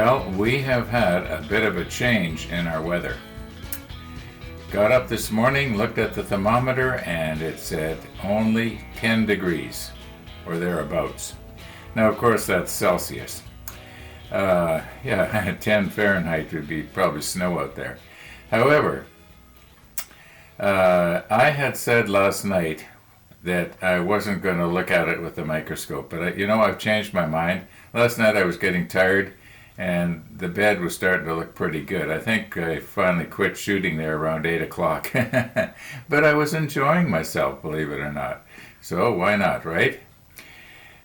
Well, we have had a bit of a change in our weather. Got up this morning, looked at the thermometer, and it said only 10 degrees, or thereabouts. Now, of course, that's Celsius. Yeah, 10 Fahrenheit would be probably snow out there. However, I had said last night that I wasn't going to look at it with the microscope, but I've changed my mind. Last night I was getting tired, and the bed was starting to look pretty good. I think I finally quit shooting there around 8 o'clock. But I was enjoying myself, believe it or not. So why not, right?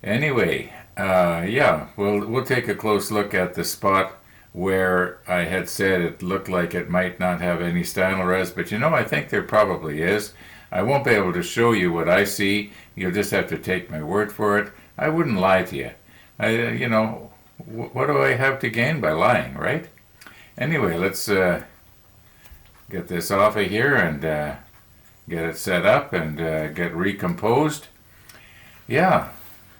Anyway, yeah, we'll take a close look at the spot where I had said it looked like it might not have any stynal res, but I think there probably is. I won't be able to show you what I see. You'll just have to take my word for it. I wouldn't lie to you. What do I have to gain by lying, right? Anyway, let's get this off of here and get it set up and get recomposed. Yeah,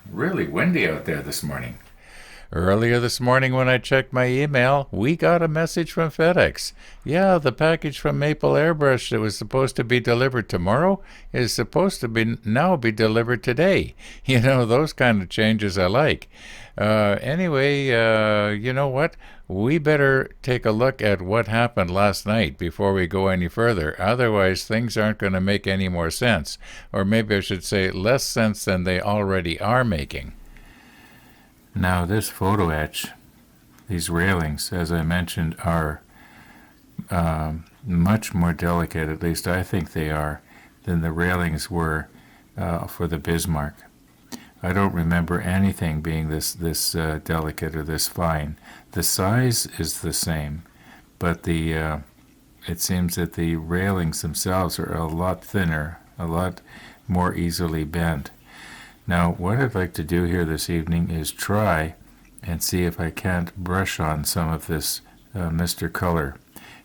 really windy out there this morning. Earlier this morning when I checked my email, we got a message from FedEx. Yeah, the package from Maple Airbrush that was supposed to be delivered tomorrow is supposed to be delivered today. Those kind of changes I like. Anyway, you know what? We better take a look at what happened last night before we go any further. Otherwise, things aren't going to make any more sense. Or maybe I should say less sense than they already are making. Now, this photo etch, these railings, as I mentioned, are much more delicate, at least I think they are, than the railings were for the Bismarck. I don't remember anything being this delicate or this fine. The size is the same, but it seems that the railings themselves are a lot thinner, a lot more easily bent. Now, what I'd like to do here this evening is try and see if I can't brush on some of this Mr. Color.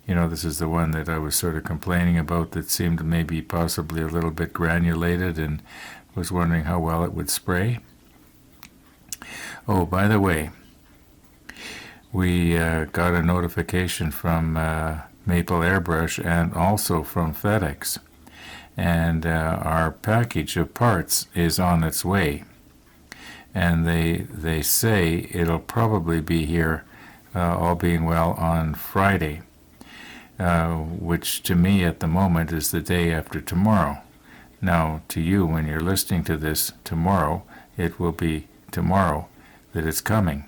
This is the one that I was sort of complaining about that seemed maybe possibly a little bit granulated and was wondering how well it would spray. Oh, by the way, we got a notification from Maple Airbrush and also from FedEx. And our package of parts is on its way. And they say it'll probably be here, all being well, on Friday, which to me at the moment is the day after tomorrow. Now, to you, when you're listening to this tomorrow, it will be tomorrow that it's coming.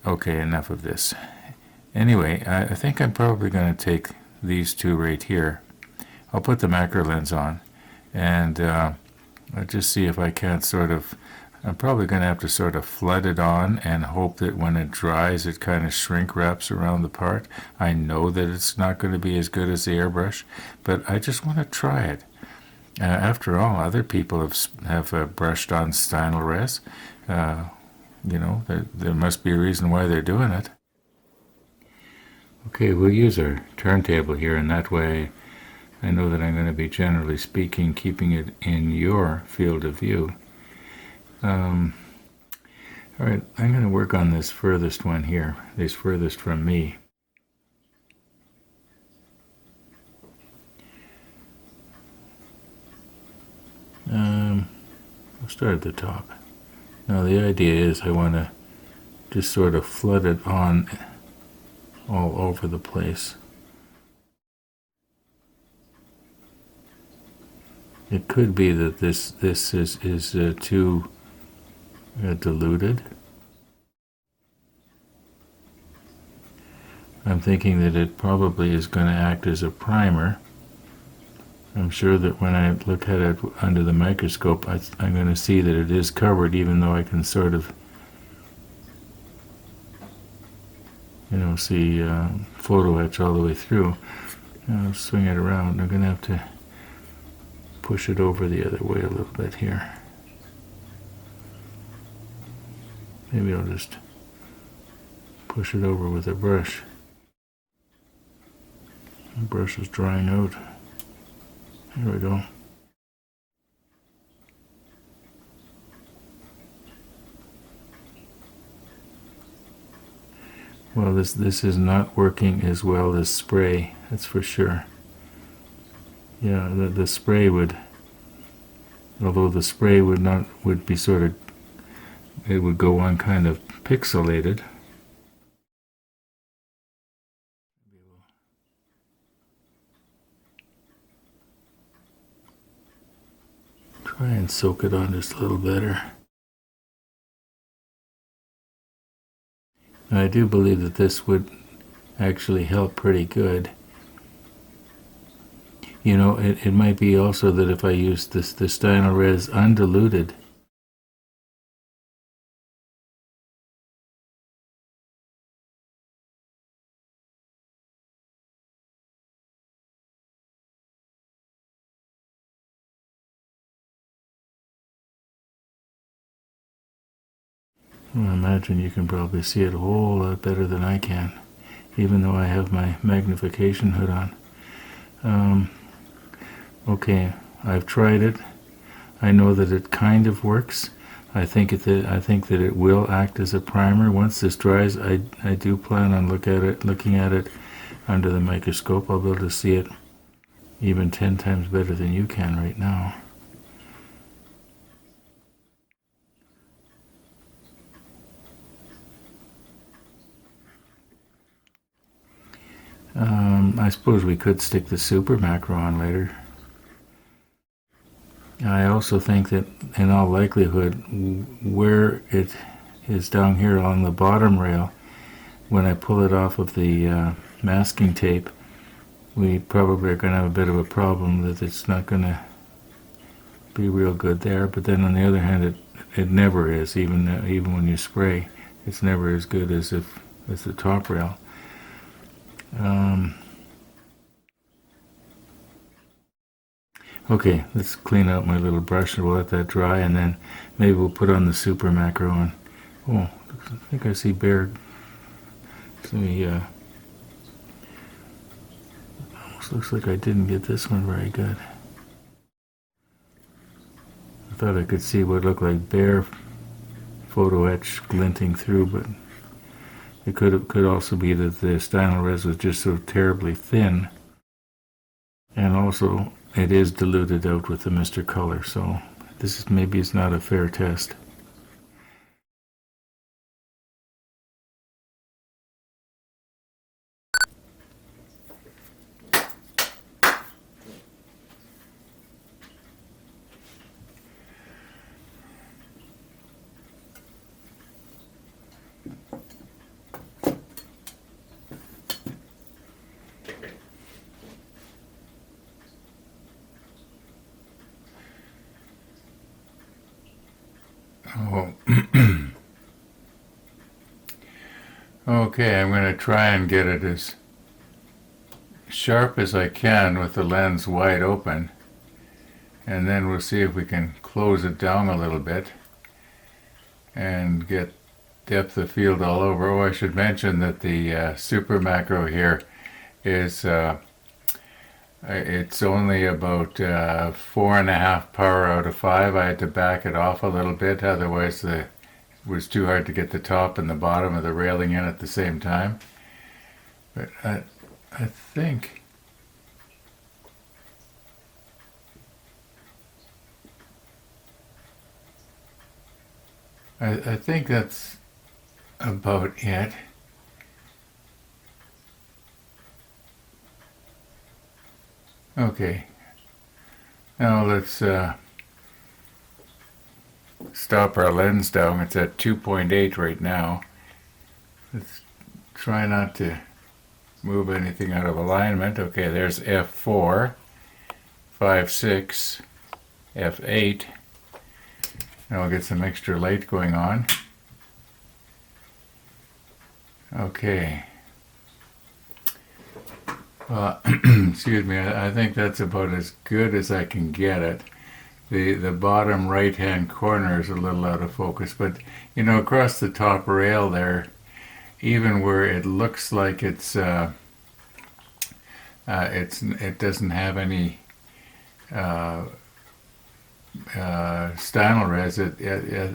Okay, enough of this. Anyway, I think I'm probably going to take these two right here. I'll put the macro lens on, and I'll just see if I can't I'm probably going to have to sort of flood it on and hope that when it dries it kind of shrink wraps around the part. I know that it's not going to be as good as the airbrush, but I just want to try it. After all, other people have brushed on stynal res. There must be a reason why they're doing it. Okay, we'll use our turntable here, and that way I know that I'm going to be, generally speaking, keeping it in your field of view. All right, I'm going to work on this furthest one here, this furthest from me. I'll start at the top. Now the idea is I want to just sort of flood it on all over the place. It could be that this is too diluted. I'm thinking that it probably is going to act as a primer. I'm sure that when I look at it under the microscope, I'm going to see that it is covered, even though I can sort of, see photo etch all the way through. I'll swing it around. I'm going to have to push it over the other way a little bit here. Maybe I'll just push it over with a brush. The brush is drying out. There we go. Well, this is not working as well as spray, that's for sure. Yeah, the spray would, although the spray would be sort of, it would go on kind of pixelated. Try and soak it on just a little better. I do believe that this would actually help pretty good. You know, it might be also that if I use the Stynylres undiluted, I imagine you can probably see it a whole lot better than I can, even though I have my magnification hood on. Okay, I've tried it. I know that it kind of works. I think that it will act as a primer. Once this dries, I do plan on looking at it under the microscope. I'll be able to see it even 10 times better than you can right now. I suppose we could stick the super macro on later. I also think that in all likelihood, where it is down here along the bottom rail, when I pull it off of the masking tape, we probably are going to have a bit of a problem that it's not going to be real good there. But then on the other hand, it never is, even when you spray, it's never as good as the top rail. Okay, let's clean out my little brush and we'll let that dry, and then maybe we'll put on the super macro on. Oh, I think I see bear. Almost looks like I didn't get this one very good. I thought I could see what looked like bear photo etch glinting through, but it could also be that the Stynylres was just so terribly thin, and also it is diluted out with the Mr. Color, so maybe it's not a fair test. Oh. Okay, I'm going to try and get it as sharp as I can with the lens wide open, and then we'll see if we can close it down a little bit and get depth of field all over. Oh, I should mention that the super macro here is it's only about 4.5 power out of 5. I had to back it off a little bit, otherwise it was too hard to get the top and the bottom of the railing in at the same time. But I think I think that's about it. Okay, now let's stop our lens down. It's at 2.8 right now. Let's try not to move anything out of alignment. Okay, there's F4, 5, 6, F8. Now we'll get some extra light going on. Okay. Excuse me, I think that's about as good as I can get it. The bottom right hand corner is a little out of focus, but you know, across the top rail there, even where it looks like it doesn't have any stynal res,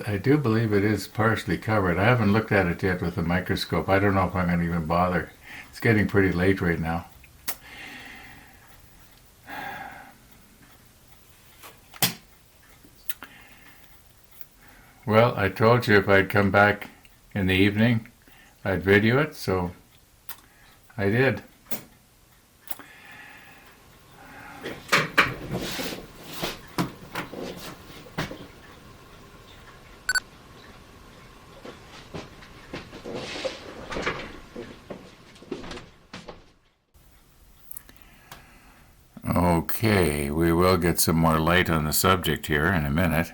I do believe it is partially covered. I haven't looked at it yet with a microscope. I don't know if I'm going to even bother. It's getting pretty late right now. Well, I told you if I'd come back in the evening, I'd video it, so I did. Okay, we will get some more light on the subject here in a minute.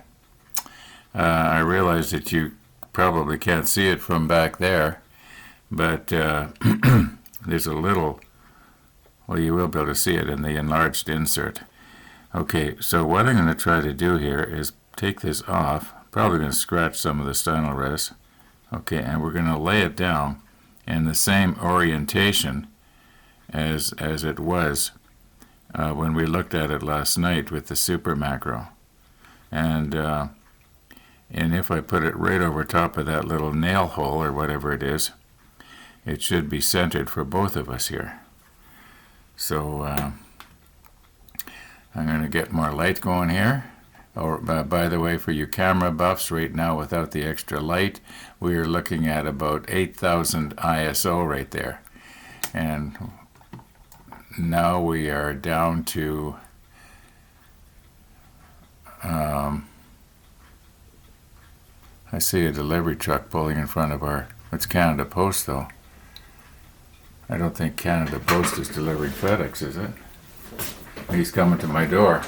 I realize that you probably can't see it from back there, but there's a little, well, you will be able to see it in the enlarged insert. Okay, so what I'm going to try to do here is take this off. Probably going to scratch some of the stynal res. Okay, and we're going to lay it down in the same orientation as it was when we looked at it last night with the super macro. And if I put it right over top of that little nail hole or whatever it is, it should be centered for both of us here. So I'm going to get more light going here. Or, by the way, for you camera buffs, right now without the extra light, we are looking at about 8,000 ISO right there. And now we are down to I see a delivery truck pulling in front of it's Canada Post though. I don't think Canada Post is delivering FedEx, is it? He's coming to my door.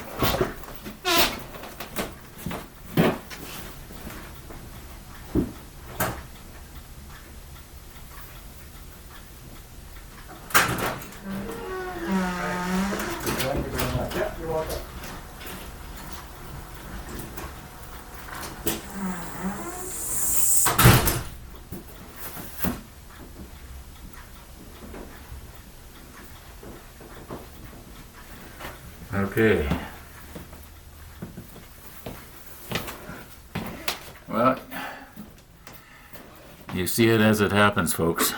Okay. Well, you see it as it happens, folks.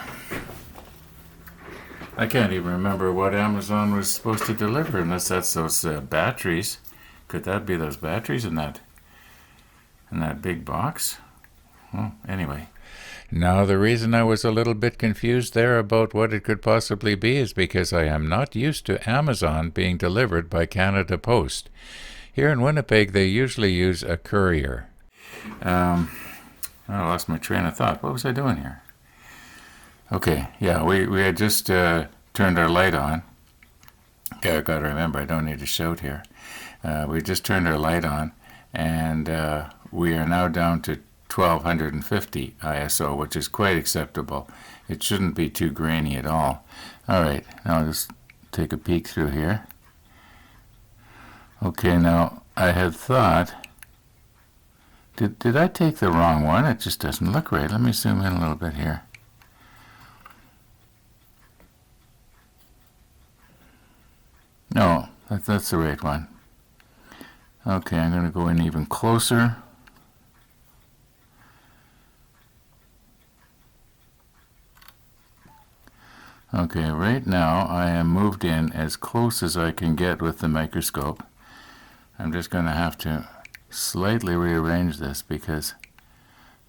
I can't even remember what Amazon was supposed to deliver unless that's those batteries. Could that be those batteries in that big box? Well, anyway. Now, the reason I was a little bit confused there about what it could possibly be is because I am not used to Amazon being delivered by Canada Post. Here in Winnipeg, they usually use a courier. I lost my train of thought. What was I doing here? Okay, yeah, we had just turned our light on. Okay, I've got to remember, I don't need to shout here. We just turned our light on, and we are now down to 1250 ISO, which is quite acceptable. It shouldn't be too grainy at all. All right, now I'll just take a peek through here. Okay, now I had thought, did I take the wrong one? It just doesn't look right. Let me zoom in a little bit here. No, that's the right one. Okay, I'm going to go in even closer. Okay, right now I am moved in as close as I can get with the microscope. I'm just going to have to slightly rearrange this because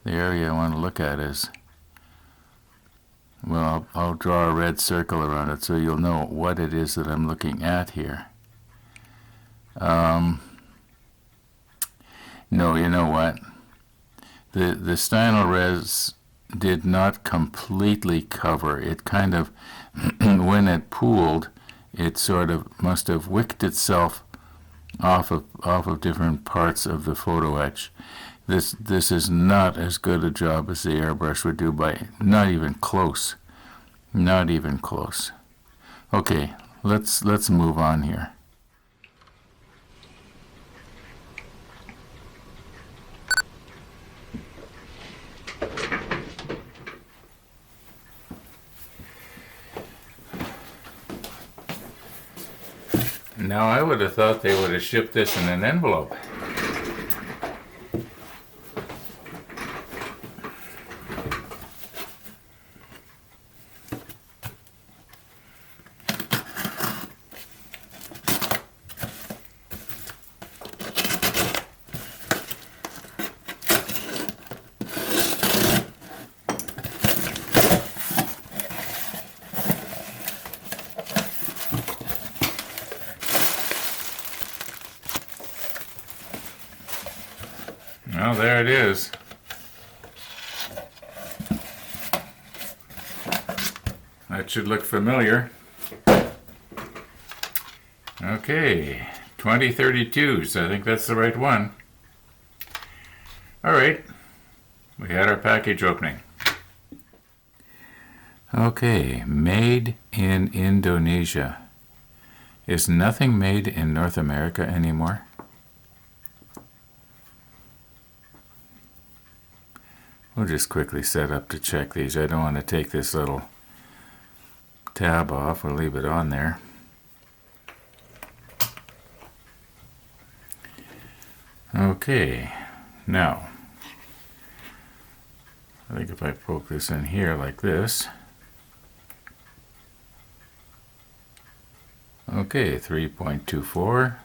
the area I want to look at is, well, I'll draw a red circle around it so you'll know what it is that I'm looking at here. No, you know what? The stynal res did not completely cover. It kind of, when it pooled, it sort of must have wicked itself off of different parts of the photo etch. This is not as good a job as the airbrush would do, by not even close. Not even close. Okay, let's move on here. Now, I would have thought they would have shipped this in an envelope. Well, there it is. That should look familiar. Okay, 2032s. I think that's the right one. All right, we had our package opening. Okay, made in Indonesia. Is nothing made in North America anymore? We'll just quickly set up to check these. I don't want to take this little tab off. We'll leave it on there. Okay, now, I think if I poke this in here like this, okay, 3.24.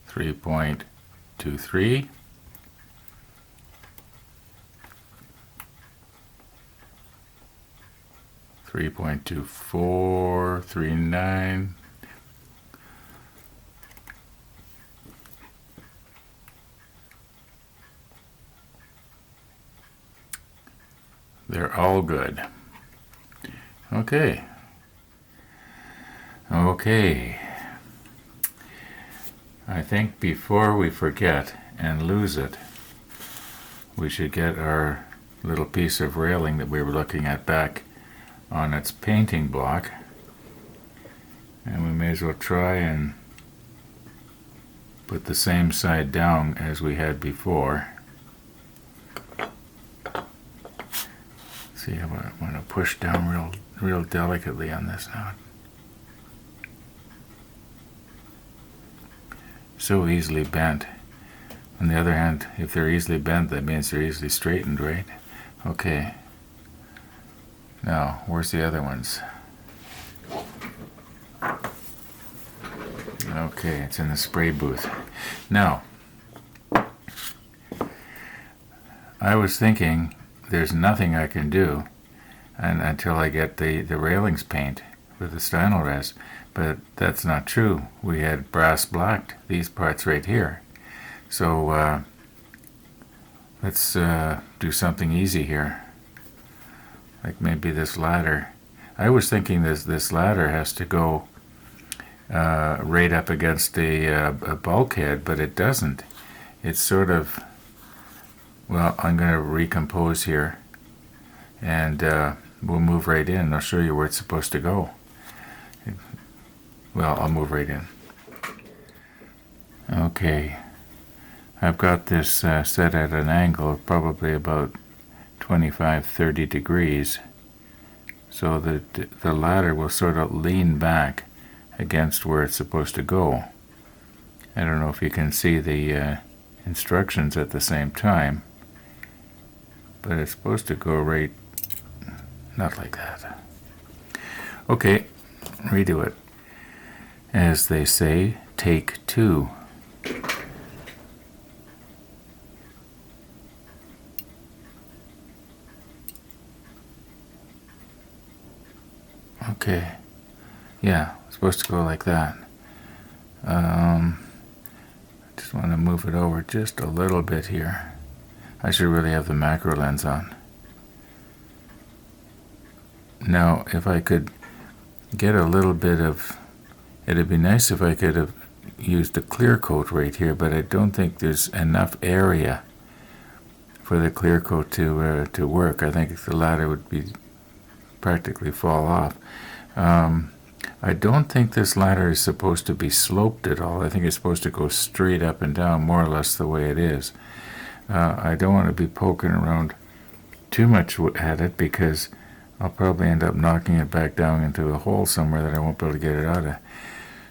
3.23. 3.2439. They're all good. Okay. Okay. I think before we forget and lose it, we should get our little piece of railing that we were looking at back on its painting block. And we may as well try and put the same side down as we had before. See, I want to push down real delicately on this now. So easily bent. On the other hand, if they're easily bent, that means they're easily straightened, right? Okay. Now, where's the other ones? Okay, it's in the spray booth. Now, I was thinking there's nothing I can do until I get the railings paint with the Stynylrez, but that's not true. We had brass blacked these parts right here. So let's do something easy here. Like maybe this ladder. I was thinking this ladder has to go right up against a bulkhead, but it doesn't. It's sort of, well, I'm going to recompose here, and we'll move right in. I'll show you where it's supposed to go. Well, I'll move right in. Okay. I've got this set at an angle of probably about 25-30 degrees, so that the ladder will sort of lean back against where it's supposed to go. I don't know if you can see the instructions at the same time, but it's supposed to go right, not like that. Okay, redo it. As they say, take two. Okay, yeah, it's supposed to go like that. I just want to move it over just a little bit here. I should really have the macro lens on. Now, if I could get a little bit of, it'd be nice if I could have used a clear coat right here, but I don't think there's enough area for the clear coat to work. I think the ladder would be practically fall off. I don't think this ladder is supposed to be sloped at all. I think it's supposed to go straight up and down, more or less the way it is. I don't want to be poking around too much at it, because I'll probably end up knocking it back down into a hole somewhere that I won't be able to get it out of.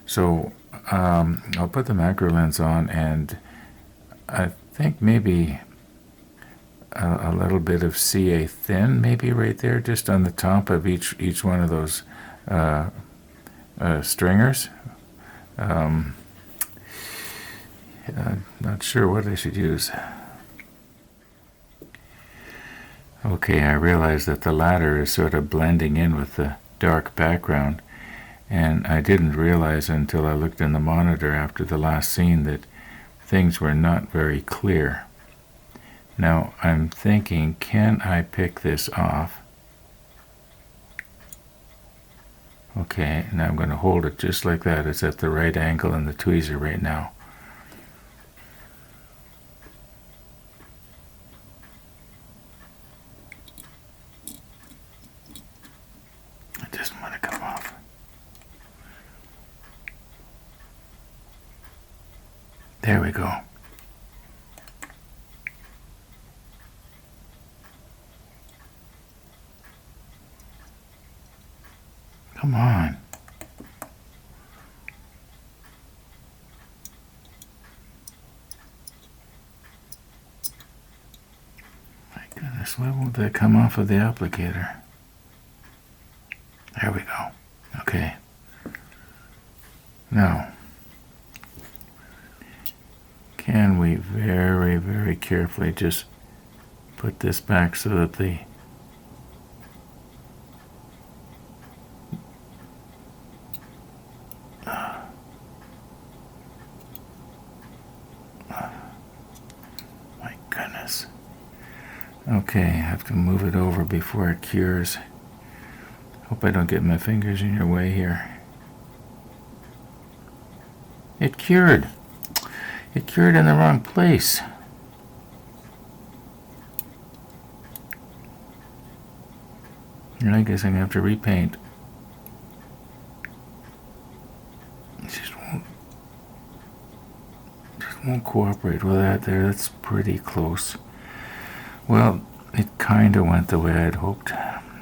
So I'll put the macro lens on, and I think maybe a little bit of CA thin, maybe right there, just on the top of each one of those stringers. Not sure what I should use. Okay, I realize that the ladder is sort of blending in with the dark background, And I didn't realize until I looked in the monitor after the last scene that things were not very clear. Now I'm thinking, can I pick this off? Okay, now I'm going to hold it just like that. It's at the right angle in the tweezer right now. It doesn't want to come off. There we go. Come on. My goodness, why won't that come off of the applicator? There we go. Okay. Now, can we very, very carefully just put this back so that the my goodness. Okay, I have to move it over before it cures. Hope I don't get my fingers in your way here. It cured. It cured in the wrong place. And I guess I'm going to have to repaint. It just won't cooperate with that there. That's pretty close. Well, it kind of went the way I'd hoped.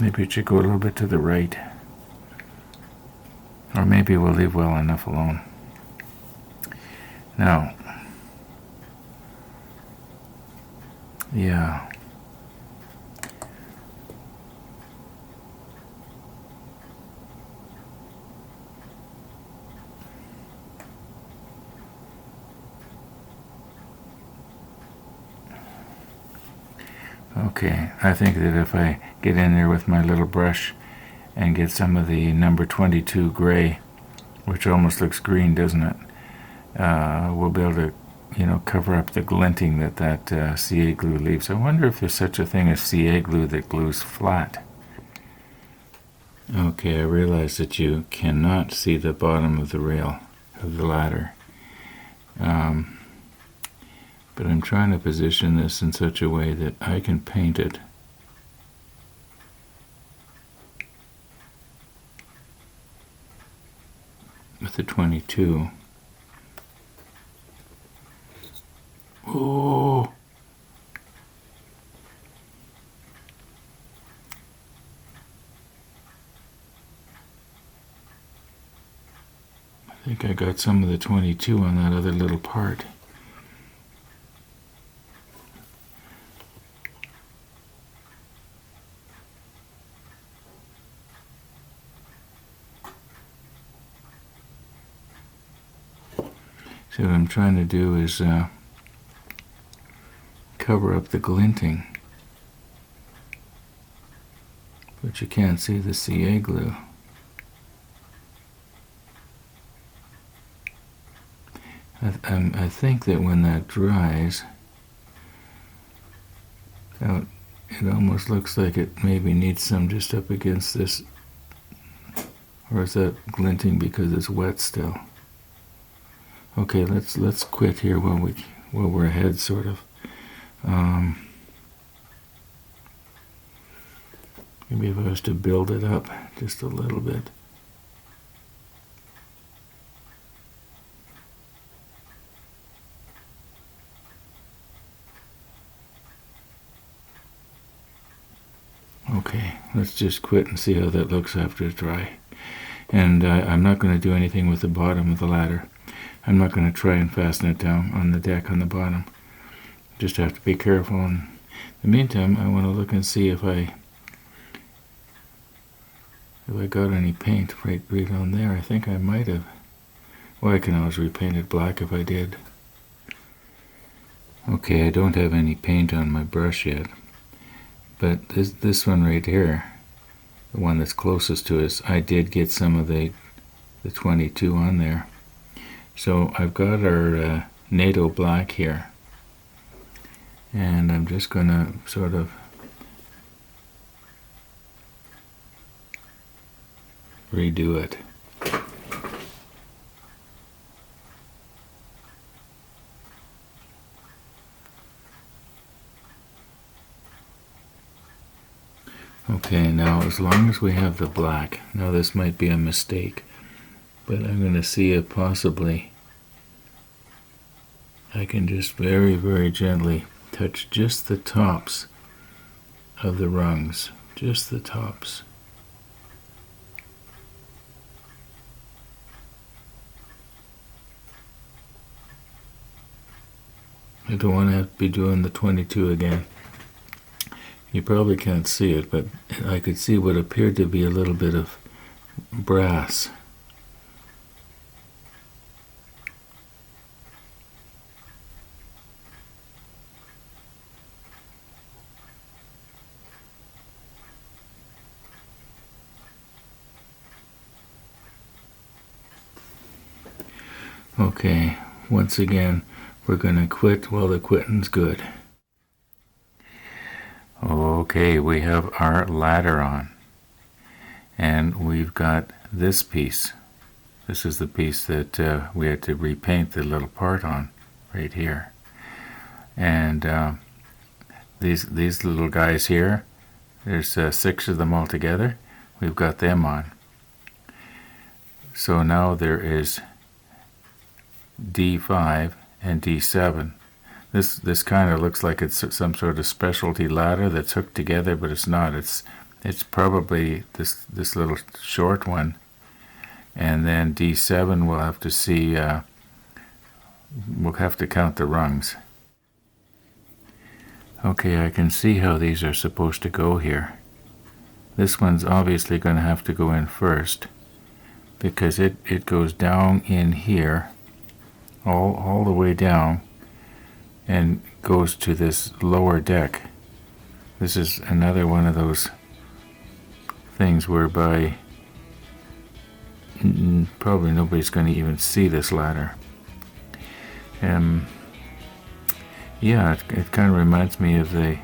Maybe it should go a little bit to the right. Or maybe we'll leave well enough alone. Now, yeah. Okay, I think that if I get in there with my little brush and get some of the number 22 gray, which almost looks green, doesn't it? We'll be able to, cover up the glinting that CA glue leaves. I wonder if there's such a thing as CA glue that glues flat. Okay, I realize that you cannot see the bottom of the rail of the ladder. But I'm trying to position this in such a way that I can paint it with the 22. Oh! I think I got some of the 22 on that other little part. So what I'm trying to do is cover up the glinting, but you can't see the CA glue. I think that when that dries, it almost looks like it maybe needs some just up against this, or is that glinting because it's wet still? Okay, let's quit here while we're ahead, sort of. Maybe if I was to build it up just a little bit. Okay, let's just quit and see how that looks after it's dry. And I'm not going to do anything with the bottom of the ladder. I'm not going to try and fasten it down on the deck on the bottom. Just have to be careful. In the meantime, I want to look and see if I got any paint right on there. I think I might have. Well, I can always repaint it black if I did. Okay, I don't have any paint on my brush yet. But this one right here, the one that's closest to us, I did get some of the the 22 on there. So I've got our NATO black here, and I'm just going to sort of redo it. Okay, now as long as we have the black, now this might be a mistake, but I'm going to see if possibly I can just very, very gently touch just the tops of the rungs, just the tops. I don't want to have to be doing the 22 again. You probably can't see it, but I could see what appeared to be a little bit of brass. Okay, once again, we're going to quit while the quitting's good. Okay, we have our ladder on, and we've got this piece. This is the piece that we had to repaint the little part on, right here. And these little guys here, there's 6 of them all together. We've got them on. So now there is D5 and D7. This kind of looks like it's some sort of specialty ladder that's hooked together, but it's not. It's probably this little short one, and then D7 we'll have to see. We'll have to count the rungs. Okay, I can see how these are supposed to go here. This one's obviously going to have to go in first, because it goes down in here, all the way down, and goes to this lower deck. This is another one of those things whereby probably nobody's going to even see this ladder. Yeah, it kind of reminds me of the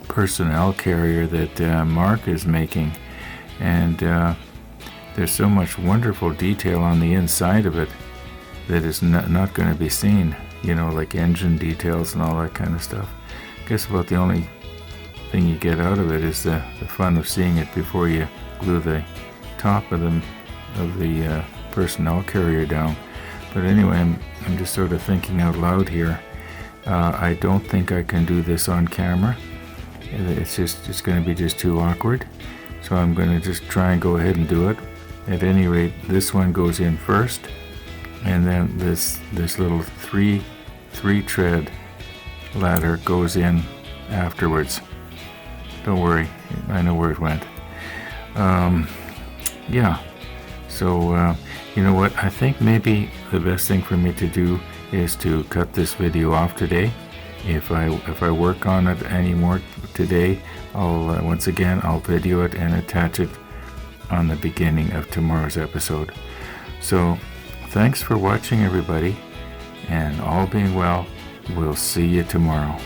personnel carrier that Mark is making, and there's so much wonderful detail on the inside of it that is not going to be seen, like engine details and all that kind of stuff. I guess about the only thing you get out of it is the fun of seeing it before you glue the top of the personnel carrier down. But anyway, I'm just sort of thinking out loud here. I don't think I can do this on camera. It's going to be just too awkward. So I'm going to just try and go ahead and do it. At any rate, this one goes in first, and then this little three tread ladder goes in afterwards. Don't worry, I know where it went. Yeah, so you know what, I think maybe the best thing for me to do is to cut this video off today. If I work on it anymore today, once again I'll video it and attach it on the beginning of tomorrow's episode. So thanks for watching, everybody, and all being well, we'll see you tomorrow.